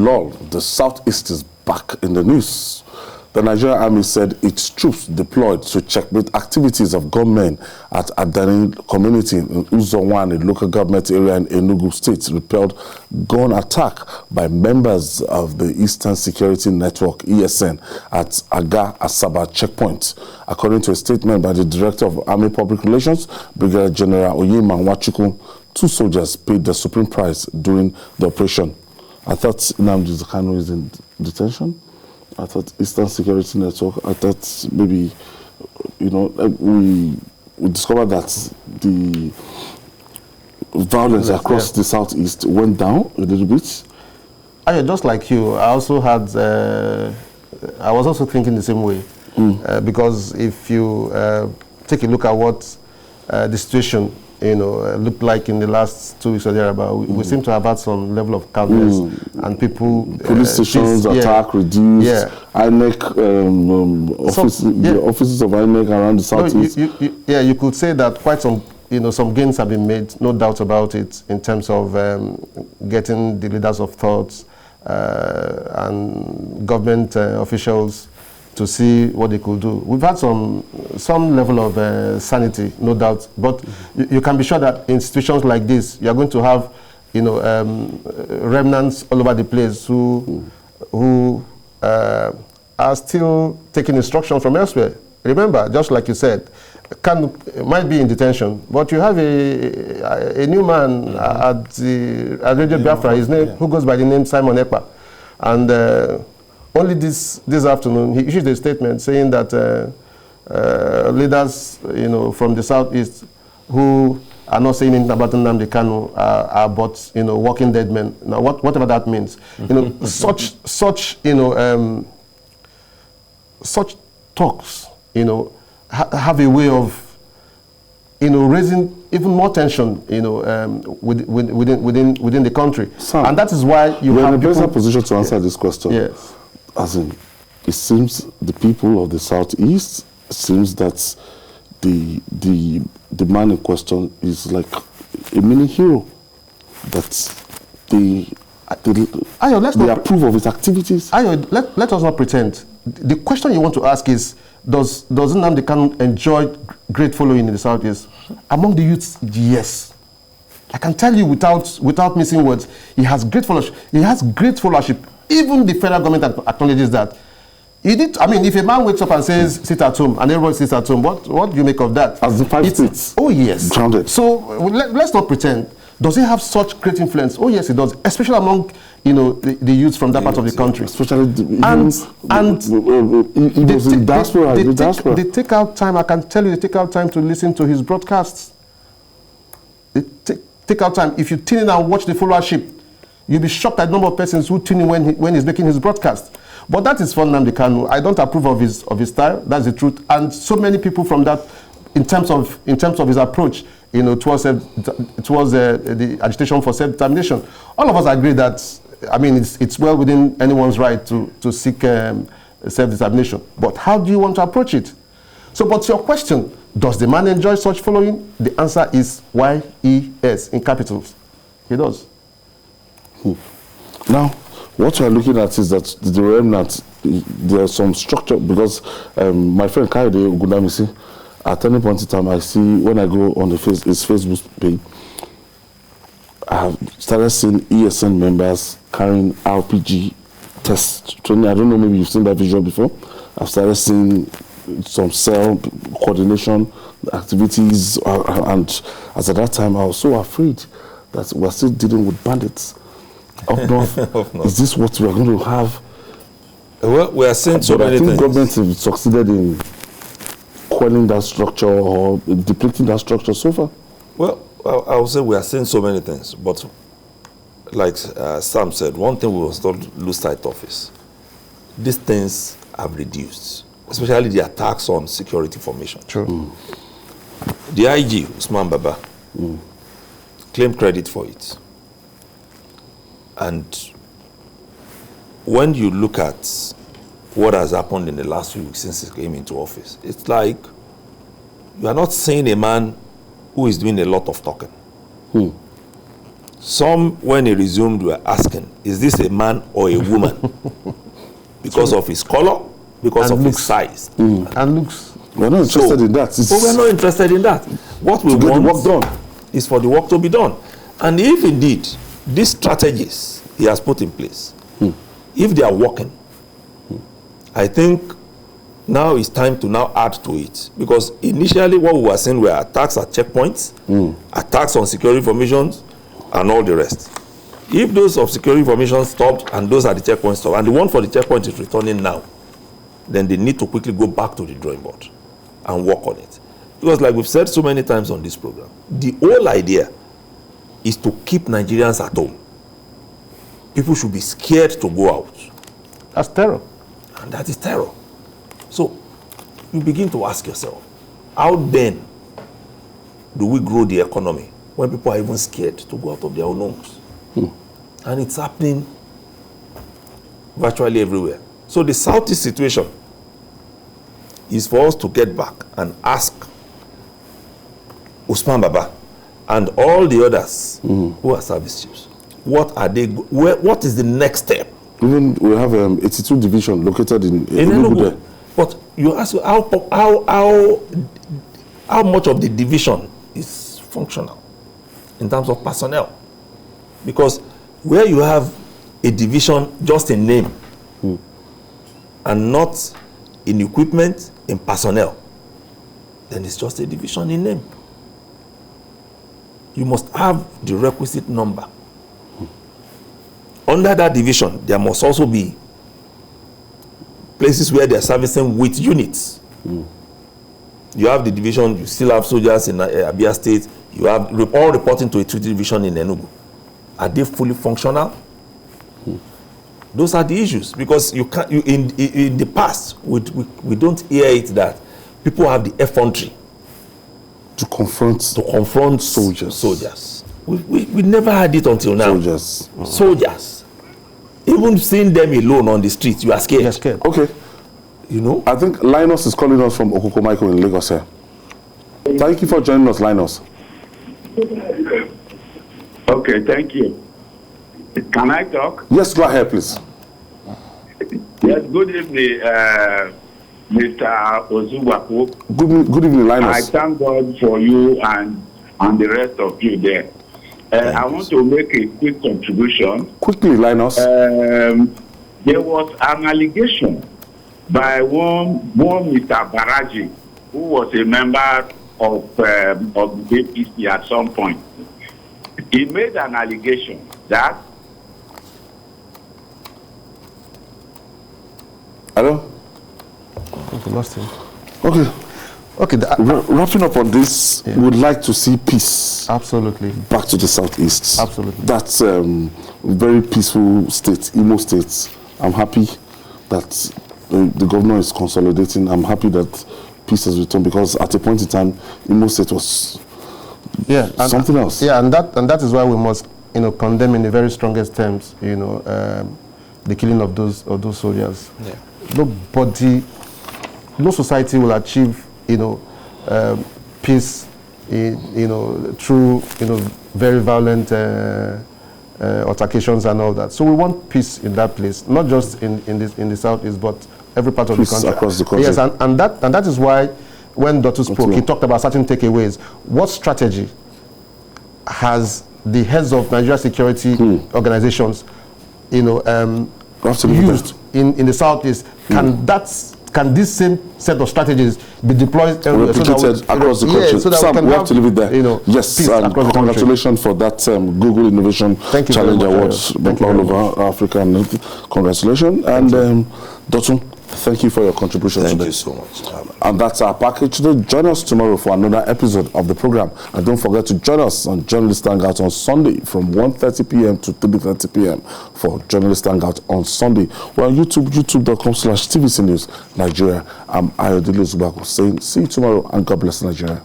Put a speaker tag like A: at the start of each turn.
A: Lol, the Southeast is back in the news. The Nigerian Army said its troops deployed to checkmate activities of gunmen at Adani community in Uzowan, a local government area in Enugu State, repelled gun attack by members of the Eastern Security Network, ESN, at Aga Asaba checkpoint. According to a statement by the Director of Army Public Relations, Brigadier General Oyema Nwachukwu, 2 soldiers paid the supreme price during the operation. I thought Nnamdi Kanu is in detention. I thought Eastern Security Network, I thought maybe, we discovered that the violence across the Southeast went down a little bit.
B: Just like you, I also had, I was also thinking the same way. Because if you take a look at what the situation looked like in the last 2 weeks or thereabout, we seem to have had some level of calmness and people...
A: Police stations attack reduced, INEC, the offices of INEC around the Southeast.
B: You could say that quite some gains have been made, no doubt about it, in terms of getting the leaders of thoughts and government officials to see what they could do. We've had some level of sanity, no doubt, but you can be sure that in situations like this, you're going to have, remnants all over the place who are still taking instruction from elsewhere. Remember, just like you said, might be in detention, but you have a new man at Radio Biafra, his name, who goes by the name Simon Ekpa, and only this afternoon, he issued a statement saying that leaders, from the Southeast who are not saying anything about Nnamdi Kanu are but, walking dead men. Now, whatever that means, such talks, have a way of, raising even more tension, within the country. Sam, and that is why you have
A: in a better position to answer this question. Yes. As in, it seems the people of the Southeast, seems that the man in question is like a mini hero. That they approve of his activities.
B: Let us not pretend. The question you want to ask is, does Nnamdi Kanu enjoy great following in the Southeast? Among the youths, yes. I can tell you without missing words, he has great followership. He has great followership. Even the federal government acknowledges that. If a man wakes up and says, sit at home, and everybody sits at home, what do you make of that?
A: As the 5 states.
B: Oh, yes.
A: Grounded.
B: So let's not pretend. Does he have such great influence? Oh, yes, he does. Especially among, the youths from that part of the country.
A: Especially
B: they take out time, I can tell you, they take out time to listen to his broadcasts. They take out time. If you tune in and watch the followership, you'll be shocked at the number of persons who tune in when he's making his broadcast. But that is for Nnamdi Kanu. I don't approve of his style. That's the truth. And so many people from that, in terms of his approach, towards the agitation for self-determination, all of us agree that, it's well within anyone's right to seek self-determination. But how do you want to approach it? So, but your question, does the man enjoy such following? The answer is YES in capitals. He does.
A: Now, what we are looking at is that the remnant, there's some structure, because my friend Kaide Ogundamisi, at any point in time, I see, when I go on his Facebook page, I have started seeing ESN members carrying RPG test training. I don't know, maybe you've seen that visual before. I've started seeing some cell coordination activities, and as at that time, I was so afraid that we're still dealing with bandits. Up north. Is this what we are going to have?
C: Well, we are seeing so many things.
A: I think government have succeeded in quelling that structure or depleting that structure so far.
C: Well, I would say we are seeing so many things, but like Sam said, one thing we must not lose sight of is these things have reduced, especially the attacks on security formation.
B: True.
C: The IG, Usman Baba, claimed credit for it. And when you look at what has happened in the last few weeks since he came into office, it's like you are not seeing a man who is doing a lot of talking. Some, when he resumed, were asking, is this a man or a woman? Because of his color, because of his size.
B: And looks.
A: We're not interested in that.
C: But we're not interested in that. What we want
A: work done
C: is for the work to be done. And if indeed these strategies he has put in place, if they are working, I think now it's time to now add to it. Because initially what we were saying were attacks at checkpoints, attacks on security informations, and all the rest. If those of security information stopped and those at the checkpoint stopped, and the one for the checkpoint is returning now, then they need to quickly go back to the drawing board and work on it. Because like we've said so many times on this program, the whole idea is to keep Nigerians at home. People should be scared to go out.
B: That's terror.
C: And that is terror. So you begin to ask yourself, how then do we grow the economy when people are even scared to go out of their own homes? And it's happening virtually everywhere. So the Southeast situation is for us to get back and ask Usman Baba and all the others who are service chiefs, what are they? What is the next step?
A: Even we have 82 division located in Enugu.
C: But you ask how much of the division is functional in terms of personnel? Because where you have a division just in name and not in equipment, in personnel, then it's just a division in name. You must have the requisite number. Under that division, there must also be places where they are servicing with units. You have the division, you still have soldiers in Abia State, you have all reporting to a 2 division in Enugu. Are they fully functional? Those are the issues, because you can't. In the past, we don't hear it that people have the effrontery
A: to confront
C: soldiers. We never had it until now. Soldiers. Even seeing them alone on the street, you are scared.
B: You're scared.
A: Okay.
C: You know?
A: I think Linus is calling us from Okokomaiko in Lagos here. Thank you for joining us, Linus.
D: Okay, thank you. Can I talk?
A: Yes, go ahead, please.
D: Yes, good evening, Mr. Ozuwaku.
A: Good evening, Linus.
D: I thank God for you and the rest of you there. I want to make a quick contribution.
A: Quickly, Linus.
D: There was an allegation by one Mr. Baraji, who was a member of the APC at some point. He made an allegation that.
A: Hello?
B: Okay, lost him.
A: Okay.
B: Okay.
A: Wrapping up on this, we would like to see peace.
B: Absolutely.
A: Back to the southeast.
B: Absolutely.
A: That's a very peaceful state, Imo State. I'm happy that the governor is consolidating. I'm happy that peace has returned, because at a point in time, Imo State was something else.
B: Yeah, and that is why we must, condemn in the very strongest terms, the killing of those soldiers. Yeah. No society will achieve, peace, through, very violent altercations and all that. So we want peace in that place, not just in the southeast, but every part of the country.
A: Across the country.
B: Yes, and that is why when Dotun spoke, he talked about certain takeaways. What strategy has the heads of Nigeria security organizations, used in the southeast? Can this same set of strategies be deployed
A: replicated across the country?
B: So that
A: Sam, we have to leave it there. Yes, and congratulations for that Google Innovation Challenge Awards all over Africa. And congratulations. And Dotun, thank you for your contribution today.
C: Thank you so much.
A: And that's our package today. Join us tomorrow for another episode of the program. And don't forget to join us on Journalist Hangout on Sunday from 1:30 p.m. to 3:30 p.m. for Journalist Hangout on Sunday. We're on YouTube, youtube.com/TVC News Nigeria. I'm Ayodele Zubako saying see you tomorrow, and God bless Nigeria.